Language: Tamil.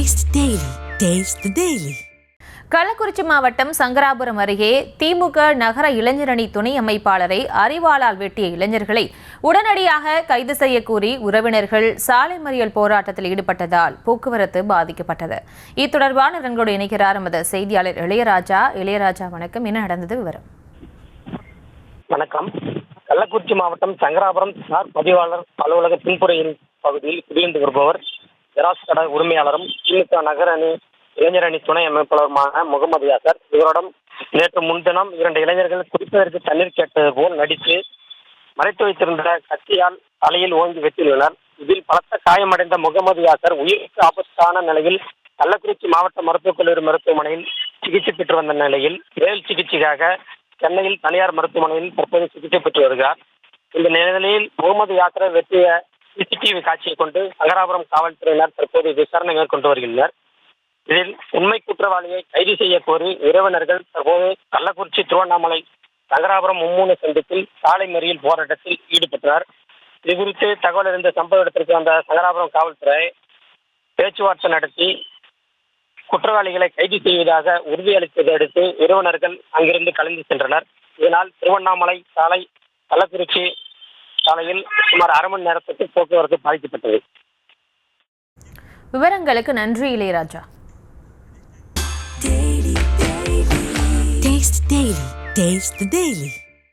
Taste the Daily. Taste the Daily. Kallakurichi மாவட்டம் சங்கராபுரம் அருகே திமுக நகர இளைஞரணி துணை அமைப்பாளரை அரிவாளால் வெட்டிய இளைஞர்களை உடனடியாக கைது செய்ய கோரி உறவினர்கள் சாலை மறியல் போராட்டத்தில் ஈடுபட்டதால் போக்குவரத்து பாதிக்கப்பட்டது. இது தொடர்பான விவரங்களோடு இணைக்கிறார் எமது செய்தியாளர் இளையராஜா. வணக்கம், என்ன நடந்தது விவரம்? வணக்கம். கள்ளக்குறிச்சி மாவட்டம் சங்கராபுரம் சார் பதிவாளர் அலுவலக பின்புறையின் பகுதியில் குடியிருந்து வருபவர் ஜெராக்ஸ் கடை உரிமையாளரும் திமுக நகர இளைஞரணி துணை அமைப்பாளருமான முகமது யாசர். இவரிடம் நேற்று முன்தினம் 2 இளைஞர்கள் குடிப்பதற்கு தண்ணீர் கேட்டது போல் நடித்து மறைத்து வைத்திருந்த கத்தியால் தலையில் ஓங்கி வெட்டியுள்ளனர். இதில் பலத்த காயமடைந்த முகமது யாசர் உயிருக்கு ஆபத்தான நிலையில் கள்ளக்குறிச்சி மாவட்ட மருத்துவக் கல்லூரி மருத்துவமனையில் சிகிச்சை பெற்று வந்த நிலையில் மேல் சிகிச்சைக்காக சென்னையில் தனியார் மருத்துவமனையில் தற்போது சிகிச்சை பெற்று வருகிறார். இந்த நிலையில் முகமது யாசரை வெட்டிய சிசிடிவி காட்சியை கொண்டு சங்கராபுரம் காவல்துறையினர் தற்போது விசாரணை மேற்கொண்டு வருகின்றனர். இதில் உண்மை குற்றவாளியை கைது செய்ய கோரி உறவினர்கள் தற்போது கள்ளக்குறிச்சி, திருவண்ணாமலை, சங்கராபுரம் மும்மூணு சந்திப்பில் சாலை மறியல் போராட்டத்தில் ஈடுபட்டனர். இது குறித்து தகவல் அறிந்த சம்பவ இடத்திற்கு வந்த சங்கராபுரம் காவல்துறை பேச்சுவார்த்தை நடத்தி குற்றவாளிகளை கைது செய்வதாக உறுதியளித்ததை அடுத்து உறவினர்கள் அங்கிருந்து கலந்து சென்றனர். இதனால் திருவண்ணாமலை சாலை, கள்ளக்குறிச்சி சாலையில் சுமார் அரை மணி நேரத்துக்கு போக்குவரத்து பாதிக்கப்பட்டது. விவரங்களுக்கு நன்றி Ilaiyaraaja. Taste the Daily. Taste the Daily.